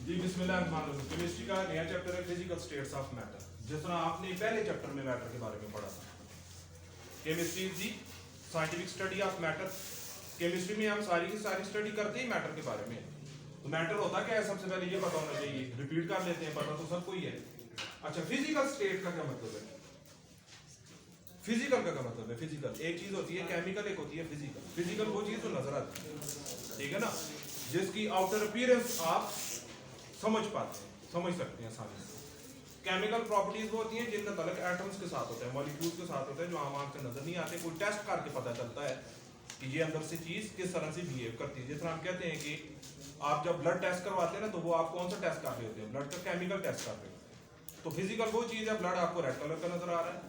जी बिस्मिल्लाहिर्रहमानिर्रहीम। केमिस्ट्री का नया चैप्टर है फिजिकल स्टेट्स ऑफ मैटर। जिस तरह आपने पहले चैप्टर में मैटर के बारे में पढ़ा था, chemistry is the scientific study of matter. Chemistry में हम सारी की सारी स्टडी करते ही मैटर के बारे में। तो मैटर होता क्या है, सबसे पहले ये पता होना चाहिए। रिपीट कर लेते हैं, पता तो सबको ही है। अच्छा, फिजिकल स्टेट का क्या मतलब है? फिजिकल का क्या मतलब है? फिजिकल एक चीज होती है केमिकल, एक होती है फिजिकल। फिजिकल वो चीज जो नजर आती है, ठीक है ना, जिसकी आउटर अपीयरेंस आप समझ पाते हैं, समझ सकते हैं आसानी से। केमिकल प्रॉपर्टीज वो होती हैं जिनका तल्लुक एटम्स के साथ होता है, मॉलिक्यूल्स के साथ होता है, जो आम आंख से नजर नहीं आते। कोई टेस्ट करके पता चलता है कि ये अंदर से चीज किस तरह से बिहेव करती है। जिस तरह हम कहते हैं कि आप जब ब्लड टेस्ट करवाते हैं ना, तो वो आप कौन सा टेस्ट कर रहे होते हैं? ब्लड का केमिकल टेस्ट कर रहे होते हैं। तो फिजिकल वो चीज है, ब्लड आपको रेड कलर का नजर आ रहा है,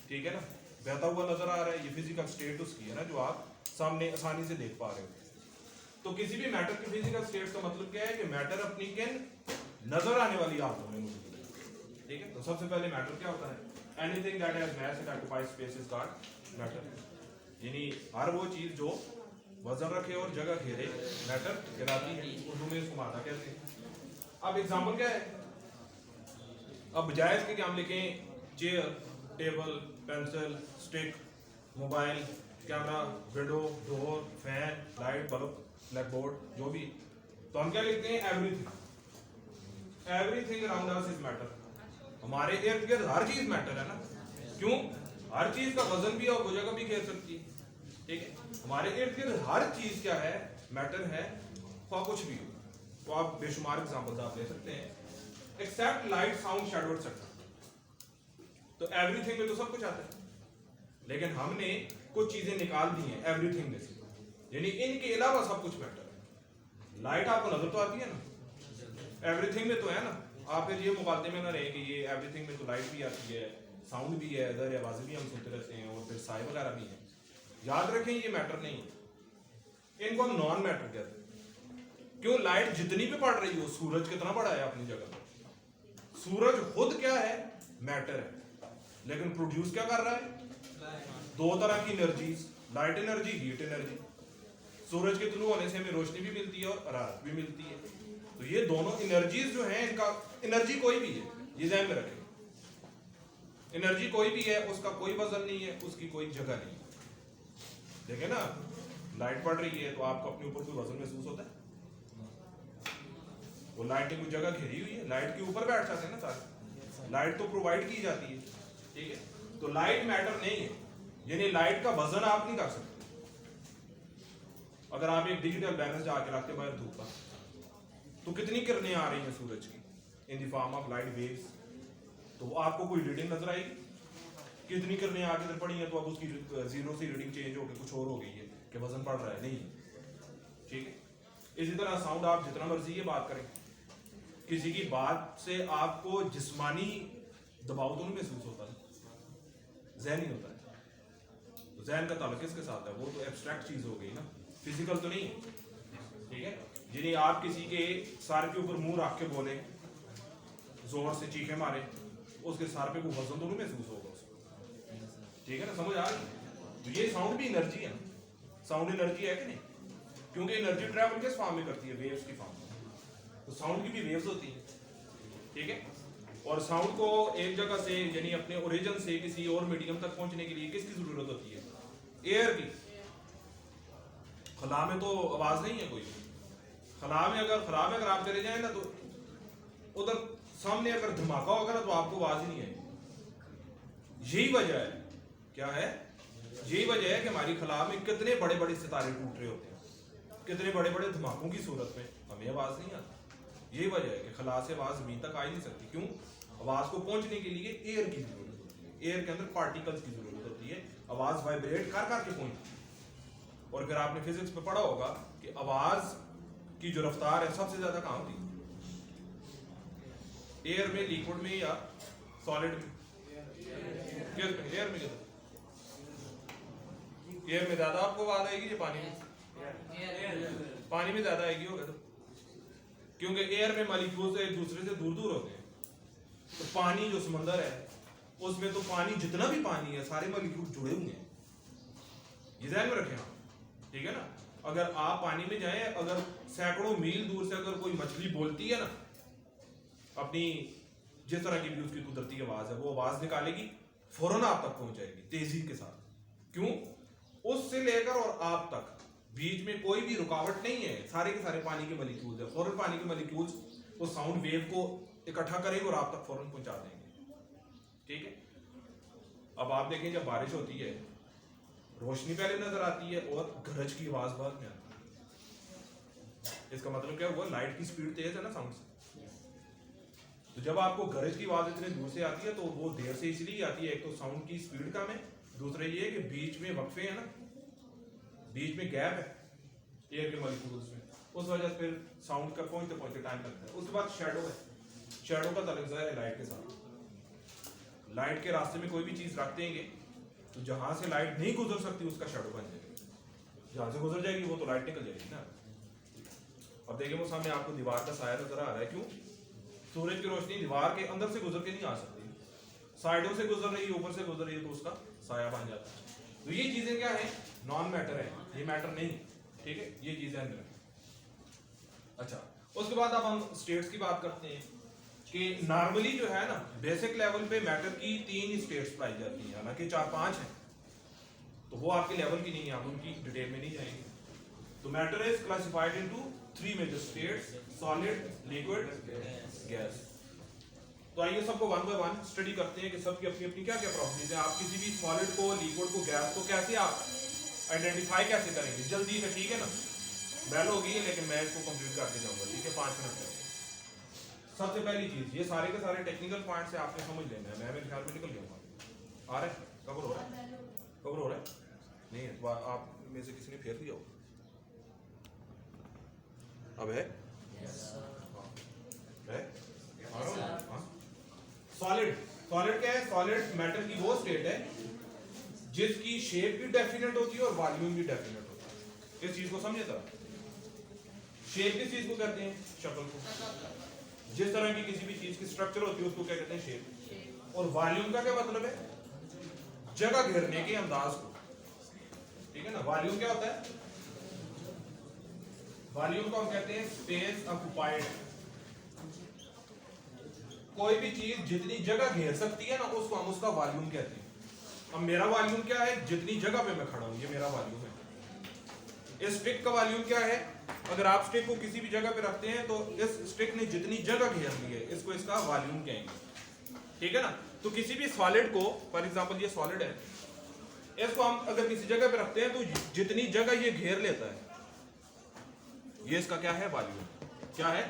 ठीक है ना, बहता हुआ नजर आ रहा है, ये फिजिकल स्टेट उसकी है ना, जो आप सामने आसानी से देख पा रहे हो। तो किसी भी मैटर की फिजिकल स्टेट का मतलब क्या है कि मैटर अपनी किन नजर आने वाली हालतों में मौजूद है, ठीक है। तो सबसे पहले मैटर क्या होता है? Anything that has mass and occupies space is called matter. यानी हर वो चीज जो वजन रखे और जगह घेरे मैटर कहलाती है। उर्दू में इसको मादा कहते हैं। अब एग्जांपल क्या है? अब बजाय इसके कि हम लिखें chair, table, pencil, stick, mobile, camera, window, door, fan, light, bulb, black board, जो भी, तो हम क्या लिखते हैं? Everything. Everything around us is matter. हमारे इर्द गिर्द हर चीज मैटर है ना। क्यों? हर चीज का वजन भी और वो जगह भी घेर सकती है, ठीक है। हमारे इर्द गिर्द हर चीज क्या है? मैटर है, और कुछ भी हो। तो आप बेशुमार एग्जांपल्स आप ले सकते हैं, except light, sound, shadow etcetera. तो एवरीथिंग में तो सब कुछ आता है, लेकिन हमने कुछ चीजें निकाल दी हैं एवरीथिंग में से, यानी इनके अलावा सब कुछ मैटर है। लाइट आपको नजर तो आती है ना, एवरीथिंग में तो है ना। आप फिर ये मुकाबले में ना रहे कि ये एवरीथिंग में तो लाइट भी आती है, साउंड भी है, इधर आवाजें भी हम सुनते रहते हैं, और फिर साए वगैरह भी है। याद रखें, ये मैटर नहीं है, इनको हम नॉन मैटर कहते हैं। क्यों? लाइट जितनी भी पड़ रही हो, सूरज कितना बड़ा है अपनी जगह पर, सूरज खुद क्या है? मैटर है, लेकिन प्रोड्यूस क्या कर रहा है? दो तरह की energies, light energy, heat energy. सूरज के तुलू होने से हमें रोशनी भी मिलती है और हरारत भी मिलती है। तो ये दोनों एनर्जीज जो हैं, इनका एनर्जी कोई भी है, ये ध्यान में रखें। एनर्जी कोई भी है, उसका कोई वजन नहीं है, उसकी कोई जगह नहीं है। देखे ना, लाइट पड़ रही है तो आपको अपने ऊपर कोई वजन महसूस होता है? वो लाइट की कोई जगह घेरी हुई है, लाइट के ऊपर बैठ जाते हैं ना सारे। लाइट तो प्रोवाइड की जाती है, ठीक है। तो लाइट मैटर नहीं है, यानी लाइट का वजन आप नहीं कर सकते। अगर आप एक डिजिटल बैलेंस जाके रखते बाहर धूप पर, तो कितनी किरणें आ रही हैं सूरज की in the form of light waves, तो आपको कोई रीडिंग नजर आएगी? कितनी किरणें आगे इधर पड़ी हैं, तो अब उसकी जीरो से रीडिंग चेंज होकर कुछ और हो गई है कि वजन बढ़ रहा है, नहीं, ठीक है। इसी तरह साउंड, आप जितना मर्जी ये बात करें, किसी की बात से आपको जिस्मानी दबाव तो नहीं महसूस होता है, ज़हनी होता है। तो ज़हन का ताल्लुक किसके साथ है? वो तो एब्स्ट्रैक्ट चीज हो गई ना, फिजिकल तो नहीं है, ठीक है। यानी आप किसी के सर के ऊपर मुंह रख के बोले, जोर से चीखे मारे, उसके सर पे कोई वजन तो नहीं महसूस होगा उसको, ठीक है ना, समझ आ रही? तो ये साउंड भी एनर्जी है, साउंड एनर्जी है कि नहीं? क्योंकि एनर्जी ट्रैवल किस फॉर्म में करती है? वेव्स की फॉर्म में। तो साउंड की भी वेव्स होती है, ठीक है। और साउंड को एक जगह से, यानी अपने ओरिजिन से किसी और मीडियम तक पहुंचने के लिए किसकी जरूरत होती है? एयर की। खला में तो आवाज नहीं है कोई। खला में अगर आप चले जाए ना, तो उधर सामने अगर धमाका होगा ना, तो आपको आवाज ही नहीं आएगी। यही वजह है, क्या है? यही वजह है कि हमारी खला में कितने बड़े बड़े सितारे टूट रहे होते हैं, कितने बड़े बड़े धमाकों की सूरत में हमें आवाज नहीं आती। यही वजह है कि खला से आवाज जमीन तक आ ही नहीं सकती। क्यों? आवाज को पहुंचने के लिए एयर की जरूरत होती है, एयर के अंदर पार्टिकल्स की जरूरत होती है, आवाज वाइब्रेट कर करके पहुंचती है। और फिर आपने फिजिक्स में पढ़ा होगा कि आवाज की जो रफ्तार है सबसे ज्यादा कहां होती है? एयर में, लिक्विड में, या सॉलिड में? एयर में। एयर में ज्यादा आपको आवाज आएगी या पानी में? पानी में ज्यादा आएगी होगा, तो क्योंकि एयर में मॉलिक्यूल्स एक दूसरे से दूर दूर होते हैं। तो पानी जो समंदर है, उसमें तो पानी, जितना भी पानी है, सारे मॉलिक्यूल जुड़े हुए हैं, ये ध्यान में रखें आप, ठीक है ना। अगर आप पानी में जाएं, अगर सैकड़ों मील दूर से अगर कोई मछली बोलती है ना, अपनी जिस तरह की भी उसकी कुदरती आवाज है, वो आवाज निकालेगी, फौरन आप तक पहुंच जाएगी तेजी के साथ। क्यों? उससे लेकर और आप तक बीच में कोई भी रुकावट नहीं है, सारे के सारे पानी के मॉलिक्यूल्स है। फौरन पानी के मॉलिक्यूल्स वो साउंड वेव को इकट्ठा करेंगे और आप तक फौरन पहुंचा देंगे। ठीक है, अब आप देखें जब बारिश होती है रोशनी पहले नजर आती है और गरज की आवाज बाद में आती है। इसका मतलब क्या हुआ? लाइट की स्पीड तेज है ना साउंड से। तो जब आपको गरज की आवाज इतने दूर से आती है तो वो देर से इसलिए आती है, एक तो साउंड की स्पीड कम है, दूसरा ये है कि बीच में वक्फे है ना, बीच में गैप है एयर के मॉलिक्यूल्स में, उस वजह से फिर साउंड का पहुंचते पहुंचते टाइम लगता है। उसके बाद शैडो है, शैडो का ताल्लुक है लाइट के साथ। लाइट के रास्ते में कोई भी चीज रख देंगे तो जहां से लाइट नहीं गुजर सकती उसका शैडो बन जाएगा, जहां से गुजर जाएगी वो तो लाइट निकल जाएगी ना। अब देखिए वो सामने आपको दीवार का साया नजर आ रहा है, क्यों? सूरज की रोशनी दीवार के अंदर से गुजर के नहीं आ सकती, साइडों से गुजर रही है, ऊपर से गुजर रही है, तो उसका साया बन जाता है। तो ये चीजें क्या है? नॉन मैटर है, ये मैटर नहीं। ठीक है, ये चीजें अंदर। अच्छा, उसके बाद अब हम स्टेट्स की बात करते हैं कि नॉर्मली जो है ना बेसिक लेवल पे मैटर की 3 स्टेट्स पाई जाती हैं, हालांकि 4-5 हैं, तो वो आपके लेवल की नहीं है, आप उनकी डिटेल में नहीं जाएंगे। तो matter is classified into 3 major states, solid, liquid, gas. तो आइए सबको वन बाय वन स्टडी करते हैं कि सबकी अपनी अपनी क्या क्या प्रॉपर्टीज है। आप किसी भी सॉलिड को, लिक्विड को, गैस को कैसे आप आइडेंटिफाई कैसे करेंगे? जल्दी से, ठीक है ना? बेल होगी लेकिन मैं इसको कंप्लीट करके जाऊंगा, ठीक है, 5 मिनट तक। सबसे पहली चीज, ये सारे के सारे टेक्निकल पॉइंट से आपने समझ लेना है। मैं मेरे ख्याल में निकल गया। आ रहा है? कवर हो रहा है? कवर हो रहा है? नहीं है तो आप में से किसी ने फेर दिया हो? अब है? सॉलिड, सॉलिड क्या है? सॉलिड मैटर की वो स्टेट है जिसकी शेप भी डेफिनेट होती है और वॉल्यूम भी डेफिनेट होता है। इस चीज को समझे जरा। शेप किस चीज को कहते हैं? शक्ल को। जिस तरह की किसी भी चीज की स्ट्रक्चर होती है उसको क्या कहते हैं? शेप। और वॉल्यूम का क्या मतलब है? जगह घेरने के अंदाज को। ठीक है ना? वॉल्यूम क्या होता है? वॉल्यूम को हम कहते हैं स्पेस ऑक्युपाइड। कोई भी चीज जितनी जगह घेर सकती है ना उसको हम उसका वॉल्यूम कहते हैं। अब मेरा वॉल्यूम क्या है? जितनी जगह पे मैं खड़ा हूं, ये मेरा वॉल्यूम है। इस स्टिक का वॉल्यूम क्या है? अगर आप स्टिक को किसी भी जगह पे रखते हैं तो इस स्टिक ने जितनी जगह घेर ली है इसको इसका वॉल्यूम कहेंगे। ठीक है ना? तो किसी भी सॉलिड को, फॉर एग्जांपल ये सॉलिड है, इसको हम अगर किसी जगह पे रखते हैं तो जितनी जगह ये घेर लेता है ये इसका क्या है? वॉल्यूम। क्या है?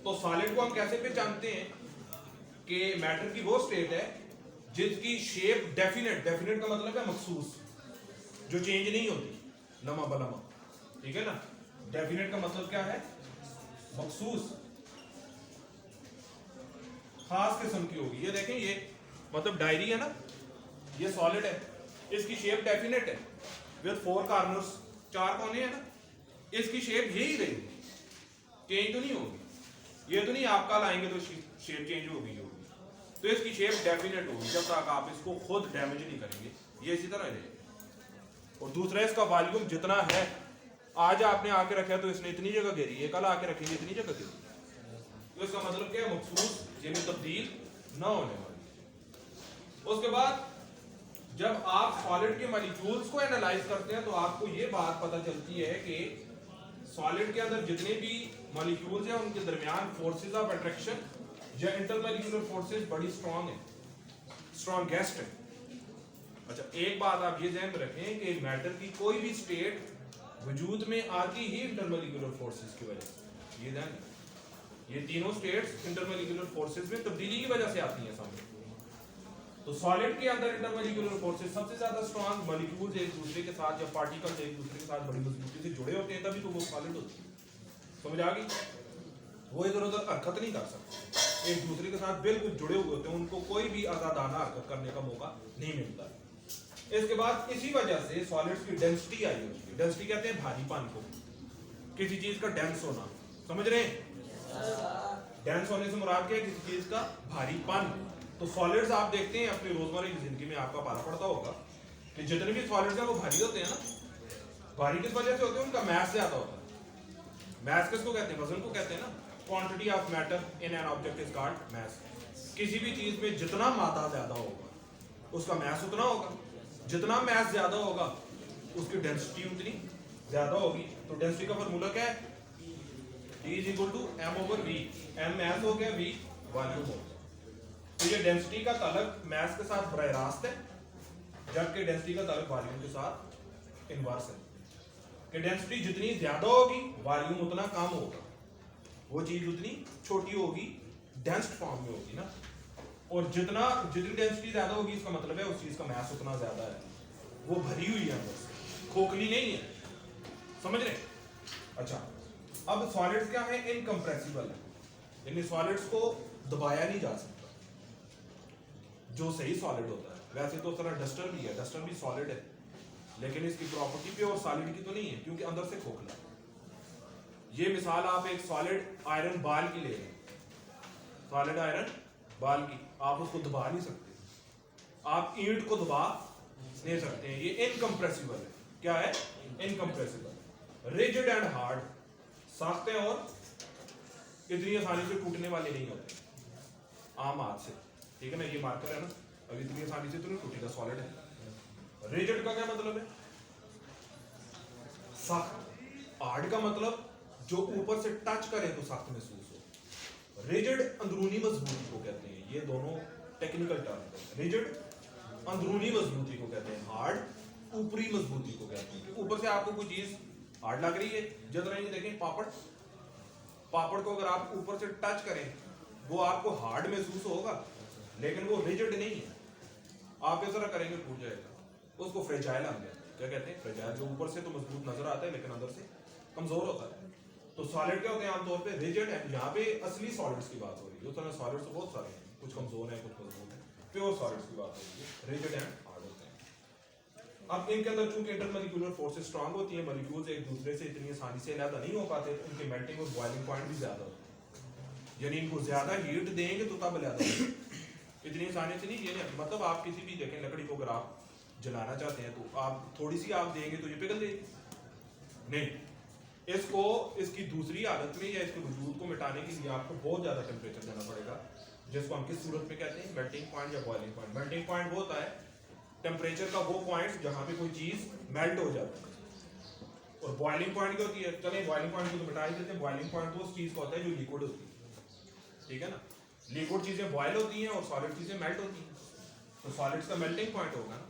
तो सॉलिड को हम कैसे पहचानते हैं कि मैटर की वो स्टेट है जिसकी शेप डेफिनेट, डेफिनेट का मतलब है मखसूस, जो चेंज नहीं होती, लम्हा बलम्हा। ठीक है ना? डेफिनेट का मतलब क्या है? मखसूस, खास किस्म की होगी। ये देखें, ये मतलब डायरी है ना, ये सॉलिड है, इसकी शेप डेफिनेट है विद 4 कॉर्नर्स, 4 कोने हैं ना, इसकी शेप यही रहेगी, चेंज तो नहीं होगी। ये तो नहीं आप कल आएंगे तो शेप चेंज होगी। तो इसकी शेप डेफिनेट होगी जब तक आप इसको खुद डैमेज नहीं करेंगे, ये इसी तरह रहेगा। और दूसरा इसका वॉल्यूम जितना है, आज आपने आके रखा है तो इसने इतनी जगह घेरी है, कल आके रखेंगे इतनी जगह घेरी। तो इसका मतलब क्या है? मखसूस, यानी तब्दील ना होने वाली। उसके बाद जब आप सॉलिड के मॉलिक्यूल्स को एनालाइज करते हैं तो आपको ये बात पता चलती है कि सॉलिड के अंदर जितने भी मॉलिक्यूल्स हैं उनके दरमियान फोर्सेस ऑफ अट्रैक्शन या इंटरमॉलिक्यूलर फोर्सेस बड़ी स्ट्रांग है, स्ट्रांगेस्ट है। अच्छा, एक बात आप ये ध्यान में रखें कि मैटर की कोई भी स्टेट वजूद में आती ही इंटरमॉलिक्यूलर फोर्सेस की वजह से। ये ध्यान, ये तीनों स्टेट्स इंटरमॉलिक्यूलर फोर्सेस में तब्दीली की वजह से आती हैं सामने। तो सॉलिड के अंदर इंटरमॉलिक्यूलर फोर्सेस सबसे ज्यादा स्ट्रांग, मॉलिक्यूल्स एक दूसरे के साथ या पार्टिकल्स एक दूसरे के साथ बड़ी मजबूती से जुड़े होते हैं तभी तो वो सॉलिड होती है। समझ आ गई? वो इधर उधर हरकत नहीं कर सकते, एक दूसरे के साथ बिल्कुल जुड़े हुए होते हैं, उनको कोई भी आजादाना हरकत करने का मौका नहीं मिलता। इसके बाद इसी वजह से सॉलिड्स की डेंसिटी आई होती है। डेंसिटी कहते हैं भारीपन को, किसी चीज का डेंस होना। समझ रहे हैं? डेंस होने से मुराद क्या है? किसी चीज का भारीपन। तो सॉलिड्स आप देखते हैं अपनी रोजमर्रा की जिंदगी में आपका पारा पड़ता होगा कि जितने भी सॉलिड्स हैं वो भारी होते हैं ना। भारी किस वजह से होते हैं? उनका मास ज्यादा होता है। मास किसको कहते हैं? वजन को कहते हैं ना। Quantity of matter in an object is called मास। किसी भी चीज में जितना मादा ज्यादा होगा उसका मास उतना होगा। जितना मास ज्यादा होगा उसकी डेंसिटी उतनी ज्यादा होगी। तो डेंसिटी का फार्मूला क्या है? E is equal to m/v। m मास हो गया, v वॉल्यूम हो गया। तो ये डेंसिटी का ताल्लुक मास के साथ बराह रास्त है, जबकि डेंसिटी का ताल्लुक वॉल्यूम के साथ इनवर्स है। कि डेंसिटी जितनी ज्यादा होगी वॉल्यूम उतना कम होगा, वो चीज उतनी छोटी होगी, डेंस्ड फॉर्म में होगी ना। और जितनी डेंसिटी ज्यादा होगी इसका मतलब है उस चीज का मास उतना ज्यादा है, वो भरी हुई है अंदर से, खोखली नहीं है। समझ रहे? अच्छा, अब सॉलिड्स क्या है? इनकम्प्रेसिबल है, इन सॉलिड्स को दबाया नहीं जा सकता जो सही सॉलिड होता है। वैसे तो तरह डस्टर भी है, डस्टर भी सॉलिड है, लेकिन इसकी प्रॉपर्टी प्योर सॉलिड की तो नहीं है क्योंकि अंदर से खोखला है। ये मिसाल आप एक सॉलिड आयरन बाल की ले लें, सॉलिड आयरन बाल की, आप उसको दबा नहीं सकते, आप ईंट को दबा नहीं सकते हैं, ये इनकम्प्रेसिबल है। क्या है? इनकम्प्रेसिबल। रिजिड एंड हार्ड, सख्त है और इतनी आसानी से टूटने वाले नहीं होते आम हाथ से, ठीक है ना। ये मार्कर है ना, अब इतनी आसानी से तो नहीं टूटेगा, सॉलिड है। रिजिड का क्या मतलब है? सख्त। हार्ड का मतलब जो ऊपर से टच करे तो सख्त महसूस हो। रिजिड अंदरूनी मजबूती को कहते हैं। ये दोनों टेक्निकल टर्म है। रिजिड अंदरूनी मजबूती को कहते हैं, हार्ड ऊपरी मजबूती को कहते हैं। कि ऊपर से आपको कोई चीज हार्ड लग रही है, जब नहीं देखें पापड़ को अगर आप ऊपर से टच करें वो आपको हार्ड महसूस होगा, लेकिन वो रिजिड नहीं है। आप इस तरह करेंगे टूट जाएगा। उसको फ्रेजाइल हम कहते हैं। क्या कहते हैं? फ्रेजाइल। जो ऊपर से तो मजबूत नजर आता है लेकिन अंदर से कमजोर होता है। तो सॉलिड क्या होते हैं? आमतौर पे रिजिड है। यहाँ पे असली सॉलिड्स की बात हो रही है। उस तरह सॉलिड्स तो बहुत सारे हैं, कुछ कमजोर है कुछ मजबूत है। प्योर सॉलिड्स की बात हो रही है, रिजिड एंड हार्ड होते हैं। अब इनके अंदर चूंकि इंटरमॉलिक्यूलर फोर्सेस स्ट्रांग होती है, मॉलिक्यूल्स एक दूसरे से इतनी आसानी से अलग नहीं हो पाते, तो इनके मेल्टिंग और बॉइलिंग पॉइंट भी ज्यादा होते हैं। यानी इनको ज्यादा हीट देंगे तो तब अलग होगा, इतनी आसानी से नहीं। ये नहीं मतलब आप किसी भी देखें लकड़ी को अगर आप जलाना चाहते हैं तो आप थोड़ी सी आग देंगे तो ये पिघल देगी नहीं। इसको इसकी दूसरी हालत में या इसके वजूद को मिटाने के लिए आपको बहुत ज्यादा टेम्परेचर देना पड़ेगा, जिसको हम किस सूरत में कहते हैं? मेल्टिंग पॉइंट या बॉइलिंग पॉइंट। मेल्टिंग पॉइंट वो होता है टेम्परेचर का वो पॉइंट जहां पे कोई चीज मेल्ट हो जाती है। और बॉइलिंग पॉइंट क्या होती है? चले बॉइलिंग पॉइंट को तो मिटा ही देते हैं। बॉइलिंग पॉइंट तो उस चीज का होता है जो लिक्विड होती है, ठीक है ना। लिक्विड चीजें बॉयल होती हैं और सॉलिड चीजें मेल्ट होती हैं। तो सॉलिड्स का मेल्टिंग पॉइंट होगा ना,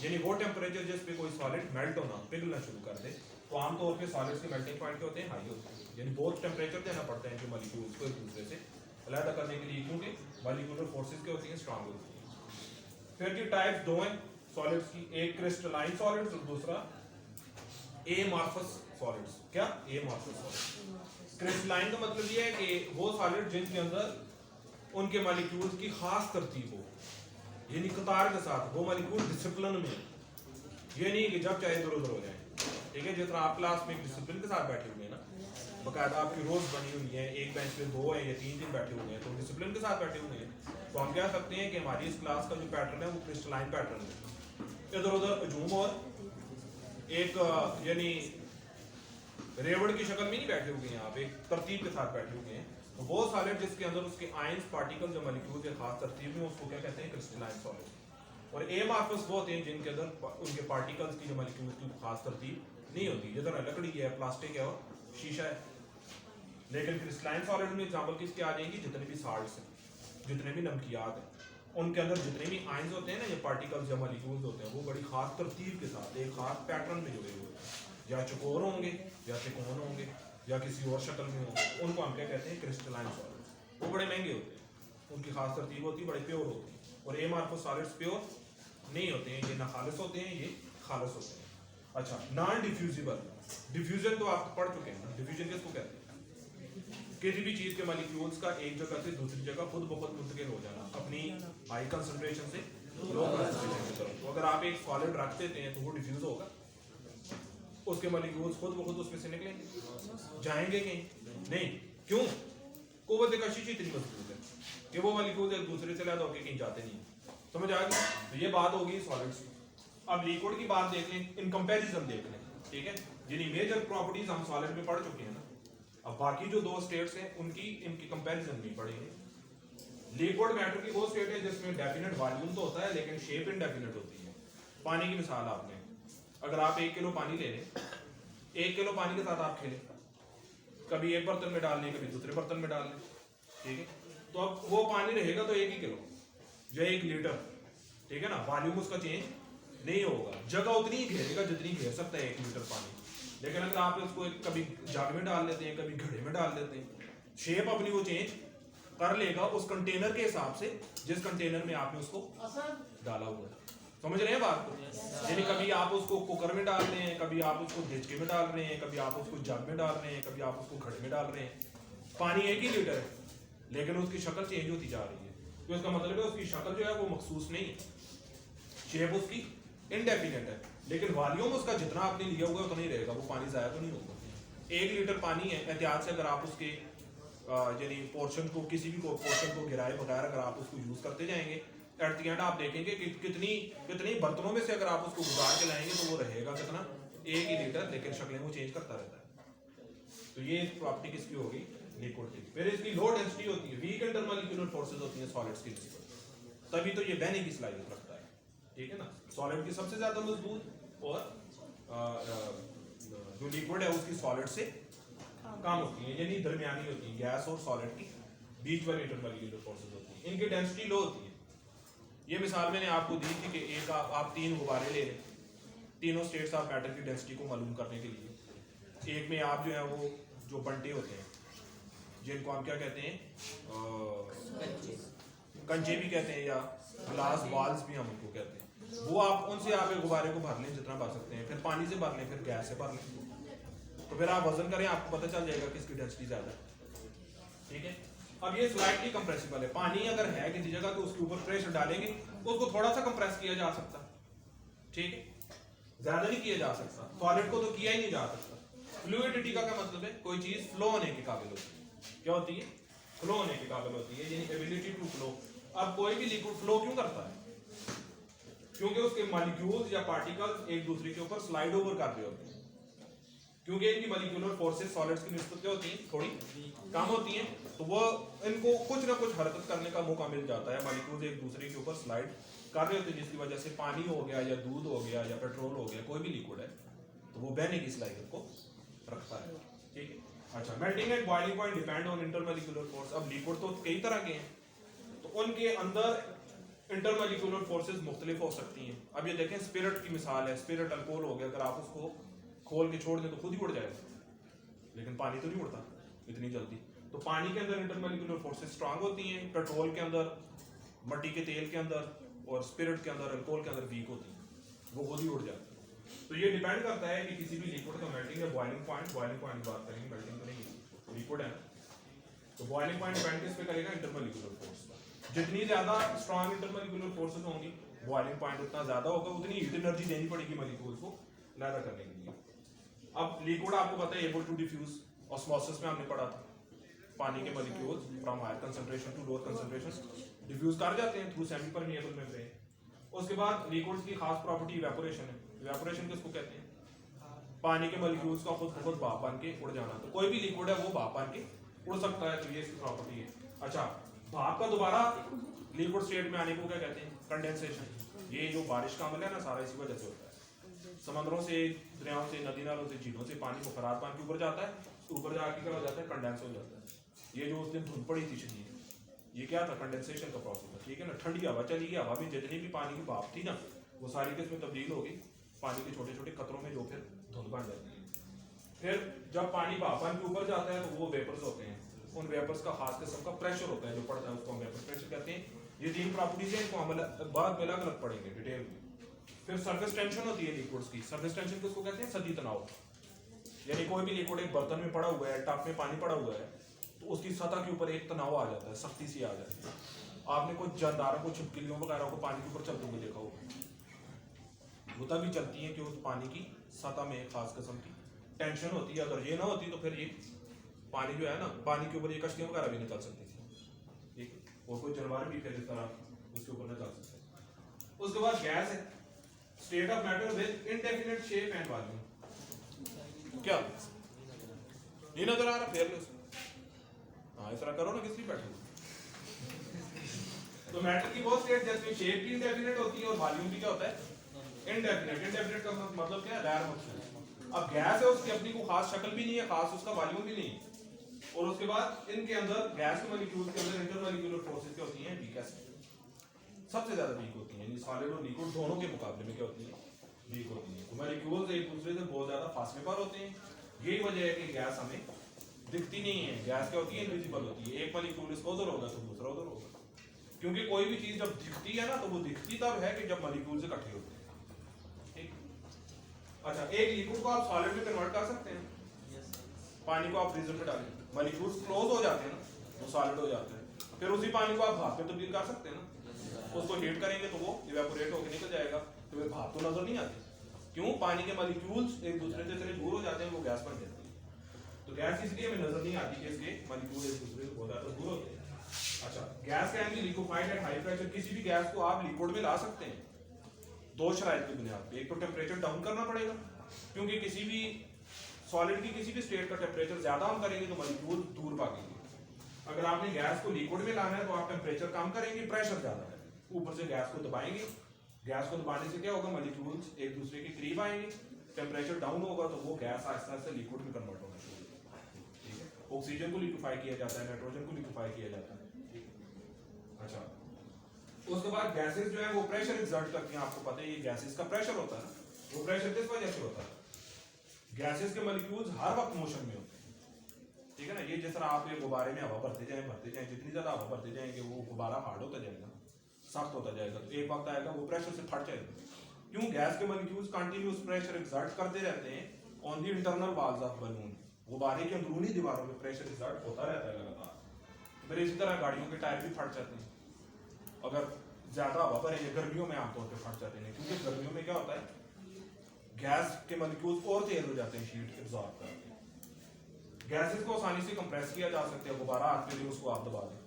यानी वो टेम्परेचर जिस पे कोई सॉलिड मेल्ट होना, पिघलना शुरू कर दे। तो आमतौर पे सॉलिड्स के मेल्टिंग पॉइंट क्या होते हैं? हाई होते हैं। यानी बहुत टेम्परेचर देना पड़ता है जो मॉलिक्यूल्स को एक दूसरे से अलग करने के लिए, क्योंकि मॉलिक्यूलर फोर्सेस क्या होती हैं? स्ट्रांग होती हैं। फिर की टाइप्स दो हैं सॉलिड्स की, एक क्रिस्टलाइन सॉलिड्स और दूसरा एमॉर्फस सॉलिड्स। क्या? Amorphous solids. क्रिस्टलाइन का मतलब ये है कि वो सॉलिड जिनके अंदर उनके मॉलिक्यूल्स की खास तरतीब हो, यानी कतार के साथ वो मॉलिक्यूल डिसिप्लिन में, ये नहीं कि जब चाहे इधर उधर हो जाए, ठीक है। जिस तरह आप क्लास में डिसिप्लिन के साथ बैठे हुए हैं ना, बाकायदा आपकी रोज बनी हुई है, एक बेंच पे 2 है या 3 दिन बैठे हुए हैं, तो डिसिप्लिन के साथ बैठे हुए हैं, तो हम कह सकते हैं कि हमारी इस क्लास का जो पैटर्न है वो क्रिस्टलाइन पैटर्न है। इधर उधर हजूम और एक यानी रेवड़ की शक्ल में नहीं बैठे हुए हैं, यहाँ पे तरतीब के साथ बैठे हुए हैं। तो वो सॉलिड जिसके अंदर उसके आयंस पार्टिकल जो मॉलिक्यूल के खास तरतीब में, उसको क्या कहते हैं? Crystalline solid. और एमॉर्फस वो होते हैं जिनके अंदर उनके पार्टिकल्स की जो मॉलिक्यूल की खास तरतीब नहीं होती, जैसे लकड़ी है, प्लास्टिक है और शीशा है। लेकिन क्रिस्टलाइन सॉलिड में एग्जांपल किसके आ जाएंगी? जितने भी साल्ट्स हैं, जितने भी नमकियात हैं, उनके अंदर जितने भी आयंस होते हैं ना, ये पार्टिकल्स या मॉलिक्यूल्स होते हैं, वो बड़ी खास तरतीब के साथ एक खास पैटर्न में जुड़े हुए हैं, या चौकोर होंगे या त्रिकोण होंगे या किसी और शक्ल में होंगे। उनको हम क्या कहते हैं? Crystalline solid. वो बड़े महंगे होते हैं, उनकी खास तरतीब होती है, बड़े प्योर होते हैं। और एमॉर्फस सॉलिड्स प्योर नहीं होते हैं, ये ना खालिस होते हैं, ये खालिस होते हैं। अच्छा, नॉन डिफ्यूजिबल। डिफ्यूजन तो आप पढ़ चुके हैं। डिफ्यूजन किसको कहते हैं? किसी भी चीज के मॉलिक्यूल्स का एक जगह से दूसरी जगह खुद ब खुद मुंतकिल हो जाना, अपनी हाई कंसंट्रेशन से लो कंसंट्रेशन की तरफ। तो अगर आप एक सॉलिड रख देते हैं तो वो डिफ्यूज होगा, उसके मॉलिक्यूल्स खुद ब खुद उसमें से निकलेंगे, जाएंगे कहीं नहीं। क्यों? कुव्वत कशिश इतनी मजबूत है कि वो मॉलिक्यूल्स एक दूसरे से अलग होकर कहीं जाते नहीं। समझ आ गई? तो ये बात होगी सॉलिड्स की। अब लिक्विड की बात देख लें, इन कंपैरिजन देख लें, ठीक है। जिन्हीं मेजर प्रॉपर्टीज हम सॉलिड में पढ़ चुके हैं ना, अब बाकी जो दो स्टेट्स हैं उनकी इनकी कंपैरिजन नहीं पड़ेगी। लिक्विड मैटर की वो स्टेट है जिसमें डेफिनेट वॉल्यूम तो होता है लेकिन शेप इनडेफिनेट होती है। पानी की मिसाल आपने, अगर आप 1 किलो पानी ले लें, 1 किलो पानी के साथ आप खेलें, कभी एक बर्तन में डाल लें कभी दूसरे बर्तन में डाल लें, ठीक है, तो अब वो पानी रहेगा तो 1 ही किलो जो 1 लीटर, ठीक है ना, वॉल्यूम उसका चेंज नहीं होगा, जगह उतनी ही घेरेगा जितनी घेर सकता है 1 लीटर पानी। लेकिन अगर आप उसको कभी जग में डाल लेते हैं कभी घड़े में डाल देते हैं, शेप अपनी वो चेंज कर लेगा उस कंटेनर के हिसाब से जिस कंटेनर में आपने उसको डाला हुआ है। समझ रहे हैं बात को? यानी कभी आप उसको कुकर में डाल रहे हैं, कभी आप उसको ढिचके में डाल रहे हैं, कभी आप उसको जग में डाल रहे हैं, कभी आप उसको घड़े में डाल रहे हैं, पानी 1 ही लीटर है लेकिन उसकी शक्ल चेंज होती जा रही है। तो इसका मतलब है उसकी शक्ल जो है वो मखसूस नहीं है, शेप उसकी इनडेफिनेट है, लेकिन वॉल्यूम उसका जितना आपने लिया हुआ है उतना ही रहेगा, वो पानी ज़ाया तो नहीं होगा। 1 लीटर पानी है, एहतियात से अगर आप उसके यानी पोर्शन को किसी भी पोर्शन को गिराए बगैर अगर आप उसको यूज़ करते जाएंगे, एट द एंड आप देखेंगे कि कितनी बर्तनों में से अगर आप उसको गुजार के लाएंगे तो वो रहेगा कितना 1 ही लीटर, लेकिन शक्लें वो चेंज करता रहता है। तो ये प्रॉपर्टी किसकी होगी? लिक्विड की। फिर इसकी लो डेंसिटी होती है, वीक इंटरमॉलिक्यूलर फोर्सेस होती हैं सॉलिड्स की निस्बत, तभी तो ये बहने की सलाहियत रखता है, ठीक है ना। सॉलिड की सबसे ज्यादा मजबूत और जो लिक्विड है उसकी सॉलिड से कम होती है, यानी दरमियानी होती है, गैस और सॉलिड की बीच वाली इंटरमॉलिक्यूलर फोर्सेस होती हैं, इनकी डेंसिटी लो होती है। ये मिसाल मैंने आपको दी थी कि एक आप 3 गुब्बारे ले लें, तीनों स्टेट्स ऑफ मैटर की डेंसिटी को मालूम करने के लिए। एक में आप जो है वो जो बंटे होते हैं जिनको हम क्या कहते हैं, कंचे भी कहते हैं या ग्लास बॉल्स भी हम उनको कहते हैं, वो आप उनसे आप एक गुब्बारे को भर लें जितना भर सकते हैं, फिर पानी से भर लें, फिर गैस से भर लें, तो फिर आप वजन करें आपको पता चल जाएगा कि इसकी डेंसिटी ज्यादा है, ठीक है। अब ये स्लाइटली कंप्रेसिबल है, पानी अगर है किसी जगह तो उसके ऊपर प्रेशर डालेंगे उसको थोड़ा सा कंप्रेस किया जा सकता, ठीक है, ज्यादा नहीं किया जा सकता। सॉलिड को तो किया ही नहीं जा सकता। फ्लूइडिटी का क्या मतलब है? कोई चीज फ्लो होने के काबिल होती है। क्या होती है? फ्लो होने के काबिल होती है, यानी एबिलिटी टू फ्लो। अब कोई भी लिक्विड फ्लो क्यों करता है? क्योंकि उसके मॉलिक्यूल्स या पार्टिकल्स एक दूसरे के ऊपर स्लाइड ओवर कर रहे होते हैं, क्योंकि इनकी मॉलिक्यूलर फोर्सेस सॉलिड्स की निस्बत क्या होती है? थोड़ी कम होती हैं, तो वो इनको कुछ ना कुछ हरकत करने का मौका मिल जाता है, मॉलिक्यूल्स एक दूसरे के ऊपर स्लाइड कर रहे होते हैं, जिसकी वजह से पानी हो गया या दूध हो गया या पेट्रोल हो गया, कोई भी लिक्विड है तो वो बहने की सलाहियत को रखता है, ठीक है। अच्छा, melting and boiling point depend on intermolecular force. अब लिक्विड तो कई तरह के हैं, तो उनके अंदर इंटरमॉलिक्यूलर फोर्सेस मुख्तलिफ हो सकती हैं। अब ये देखें, स्पिरिट की मिसाल है, स्पिरिट अल्कोहल हो गया, अगर आप उसको खोल के छोड़ दें तो खुद ही उड़ जाएगा, लेकिन पानी तो नहीं उड़ता इतनी जल्दी। तो पानी के अंदर इंटरमॉलिक्यूलर फोर्सेस स्ट्रांग होती हैं, पेट्रोल के अंदर, मट्टी के तेल के अंदर और स्पिरिट के अंदर, अल्कोहल के अंदर वीक होती है, वो खुद ही उड़ जाती है। तो ये डिपेंड करता है कि किसी भी लिक्विड का मेल्टिंग या बॉइलिंग पॉइंट की बात करेंगे, मेल्टिंग तो नहीं, लिक्विड है तो बॉइलिंग पॉइंट डिपेंड किस पे करेगा? Intermolecular force. जितनी ज्यादा स्ट्रांग इंटरमॉलिक्यूलर फोर्सेस होंगी बॉइलिंग पॉइंट उतना ज्यादा होगा, उतनी हीट एनर्जी देनी पड़ेगी मॉलिक्यूल्स को लैदा करने के लिए। अब लिक्विड आपको पता है एबल टू डिफ्यूज, ऑस्मोसिस में हमने पढ़ा था, पानी के molecules from higher concentration to lower concentration diffuse कर जाते हैं थ्रू सेमी परमिएबल मेम्ब्रेन। उसके बाद लिक्विड्स की खास प्रॉपर्टी इवेपोरेशन है। इवेपोरेशन किसको कहते हैं? पानी के मॉलिक्यूल्स का खुद खुद भाप बन के उड़ जाना। तो कोई भी लिक्विड है वो भाप बन के उड़ सकता है, तो ये इसकी प्रॉपर्टी है। अच्छा, भाप का दोबारा लिक्विड स्टेट में आने को क्या कहते हैं? कंडेंसेशन। ये जो बारिश का अमल है ना, सारा इसी वजह से होता है। समंदरों से, दरियाओं से, नदी नालों से, झीलों से पानी मुखरात पानी ऊपर जाता है, ऊपर जाके क्या हो जाता है? कंडेंस हो जाता है। ये जो उस दिन धुंध पड़ी थी शदीद, ये क्या था? कंडेंसेशन का प्रोसेस था, ठीक है ना। ठंडी हवा चली गई, हवा में जितनी भी पानी की भाप थी ना, वो सारी किसमें तब्दील हो गई? पानी के छोटे छोटे कतरों में, जो फिर धुंध बन जाती है। फिर जब पानी भाप बन के ऊपर जाता है तो वो वेपर्स होते हैं, उन वेपर्स का खास किस्म का प्रेशर होता है जो पड़ता है, उसको हम वेपर प्रेशर कहते हैं। ये 3 प्रॉपर्टीज हैं, इनको हम बाद में अलग अलग पढ़ेंगे डिटेल में। फिर सरफेस टेंशन होती है लिक्विड्स की। सरफेस टेंशन किसको कहते हैं? सतही तनाव। यानी कोई भी लिक्विड एक बर्तन में पड़ा हुआ है, टब में पानी पड़ा हुआ है, तो उसकी सतह के ऊपर एक तनाव आ जाता है, सख्ती सी आ जाती है। आपने कुछ जानदारों को, छिपकलियों वगैरह को पानी के ऊपर चलते हुए देखा होगा, वो तभी चलती है कि उस पानी की सतह में एक खास किस्म की टेंशन होती है। अगर ये ना होती तो फिर ये पानी जो है ना, पानी के ऊपर ये कश्तियां वगैरह भी नहीं चल सकती थी, ठीक है, और कोई जानवर भी फिर इस तरह उसके ऊपर न चल सकते। उसके बाद गैस है, state of matter with indefinite shape and volume. क्या ये नजर आ रहा फेयरलेस? हाँ इस तरह करो ना, किसकी बैठे हो। तो मैटर की वो स्टेट जैसे शेप की इंडेफिनेट होती है और वॉल्यूम की क्या होता है इंडेफिनेट। इंडेफिनेट का मतलब क्या है, गैर मकसूद। अब गैस है उसकी अपनी को खास शक्ल भी नहीं है, खास उसका वॉल्यूम भी नहीं है, और उसके बाद इनके अंदर गैस के मॉलिक्यूल्स के अंदर इंटरमॉलिक्यूलर फोर्सेस क्या होती हैं, वीकेस्ट, सबसे ज्यादा वीक होती हैं, सॉलिड और लिक्विड दोनों के मुकाबले में क्या होती है, वीक होती है। तो मॉलिक्यूल्स एक दूसरे से बहुत ज्यादा फासले पर होते हैं। यही वजह है कि गैस हमें दिखती नहीं है। गैस क्या होती है, इनविजिबल होती है। एक मॉलिक्यूल इसका उधर होगा तो दूसरा उधर होगा, क्योंकि कोई भी चीज जब दिखती है ना तो वो दिखती तब है कि जब मॉलिक्यूल्स इकट्ठे होते हैं। ठीक। अच्छा, एक लिक्विड को आप सॉलिड में कन्वर्ट कर सकते हैं। पानी को आप फ्रीजर में डालें, मॉलिक्यूल्स क्लोज हो जाते हैं ना, वो सॉलिड हो जाते हैं। फिर उसी पानी को आप भाप में तब्दील कर सकते हैं ना, उसको हीट करेंगे तो वो इवेपोरेट होकर निकल जाएगा, तो फिर भाप तो नजर नहीं आती। क्यों? पानी के मॉलिक्यूल्स एक दूसरे से इतने दूर हो जाते हैं, वो गैस बन जाती है। तो गैस इसलिए हमें नजर नहीं आती कि इसके मॉलिक्यूल एक दूसरे से बहुत ज्यादा दूर होते हैं। अच्छा, gas can be liquefied at high pressure. किसी भी गैस को आप लिक्विड में ला सकते हैं दो शराइत की बुनियाद पे। एक तो टेम्परेचर डाउन करना पड़ेगा, क्योंकि किसी भी सॉलिड की किसी भी स्टेट का टेम्परेचर ज्यादा हम करेंगे तो मॉलिक्यूल दूर भागेंगे। अगर आपने गैस को लिक्विड में लाना है तो आप टेम्परेचर कम करेंगे, प्रेशर ज्यादा है, ऊपर से गैस को दबाएंगे। गैस को दबाने से क्या होगा, मॉलिक्यूल्स एक दूसरे के करीब आएंगे, टेम्परेचर डाउन होगा तो वो गैस आहिस्ता आहिस्ता लिक्विड में कन्वर्ट होना शुरू होगा। ठीक है, ऑक्सीजन को लिक्विफाई किया जाता है, नाइट्रोजन को लिक्विफाई किया जाता है। अच्छा, उसके बाद गैसेस जो है वो प्रेशर एक्सर्ट करती हैं। आपको पता है ये गैसेस का प्रेशर होता है ना, वो प्रेशर किस वजह से होता है, गैसेस के मॉलिक्यूल्स हर वक्त मोशन में होते हैं। ठीक है ना, ये जिस तरह आप ये गुब्बारे में हवा भरते जाएं, जितनी ज्यादा हवा भरते जाएंगे वो गुब्बारा हार्ड होता जाएगा, सख्त होता जाएगा, तो एक वक्त आएगा वो प्रेशर से फट जाएगा। क्यों? गैस के मॉलिक्यूल्स कंटिन्यूअस प्रेशर एक्सर्ट करते रहते हैं on the internal walls of balloon. गुब्बारे की अंदरूनी दीवारों में प्रेशर एक्सर्ट होता रहता है लगातार। फिर इसी तरह गाड़ियों के टायर भी फट जाते हैं अगर ज्यादा हवा भरेंगे। गर्मियों में आमतौर पर फट जाते हैं, क्योंकि गर्मियों में क्या होता है, गैस के मॉलिक्यूल्स और तेज हो जाते हैं, हीट एब्जॉर्ब करते हैं। गैसेस को आसानी से कंप्रेस किया जा सकता है। गुब्बारा हाथ में लिए उसको आप दबा दें,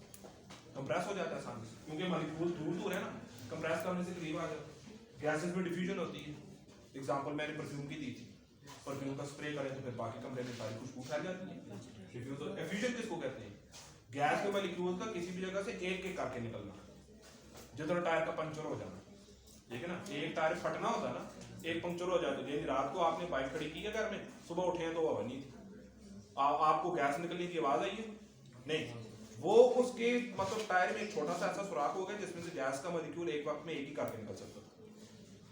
कंप्रेस हो जाता है आसानी से, क्योंकि मॉलिक्यूल दूर दूर है ना, कंप्रेस करने से करीब आ जाता है। गैसेस में डिफ्यूजन होती है। एग्जांपल मैंने परफ्यूम की दी थी, परफ्यूम का स्प्रे करें तो फिर बाकी कमरे में सारी खुशबू फैल जाती है। डिफ्यूजन, एफ्यूजन किसको कहते हैं, गैस के मॉलिक्यूल का किसी भी जगह से एक एक करके निकलना। जितना टायर का पंचर हो जाना, ठीक है ना, एक टायर फटना होता है ना, एक पंक्चर हो जाता है। रात को आपने बाइक खड़ी की है घर में, सुबह उठे हैं तो हवा नहीं थी, आपको गैस निकलने की आवाज आई है नहीं, वो उसके मतलब टायर में एक छोटा सा ऐसा सुराख हो गया जिसमें से गैस का मॉलिक्यूल एक वक्त में एक ही करके निकल सकता था।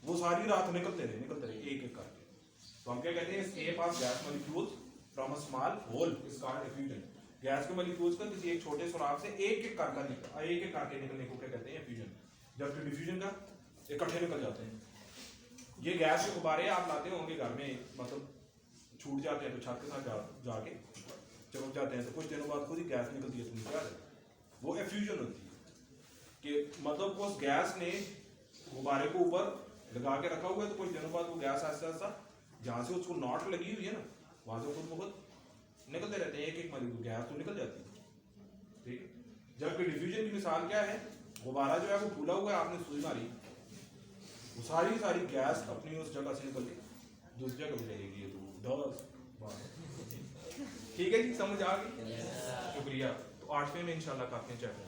वो सारी रात निकलते रहे एक एक करके। तो हम क्या कहते हैं, escape of gas molecules from a small hole is called effusion. Gas के मॉलिक्यूल्स का किसी एक छोटे सुराख से एक एक करके निकलने को क्या कहते हैं, एफ्यूजन। जबकि डिफ्यूजन का इकट्ठे निकल जाते हैं। ये गैस के गुब्बारे आप लाते होंगे घर में, मतलब छूट जाते हैं तो छत के साथ जाके चमक जाते हैं, तो कुछ दिनों बाद खुद ही गैस निकलती है, तो नीचे आ जाती है। वो एफ्यूजन होती है कि मतलब उस गैस ने गुब्बारे को ऊपर लगा के रखा हुआ है, तो कुछ दिनों बाद वो गैस आहिस्ता आहिस्ता जहाँ से उसको नॉट लगी हुई है ना, वहां से खुद बहुत निकलते रहते हैं, एक एक मॉलिक्यूल गैस तो निकल जाती है। ठीक है, जबकि डिफ्यूजन की मिसाल क्या है, गुब्बारा जो है वो फूला हुआ है, आपने सुई मारी, वो सारी गैस अपनी उस जगह से निकल के दूसरी जगह जाएगी। ठीक है जी, समझ आ गई? शुक्रिया। तो 8वें में इंशाल्लाह काफी चैप्टर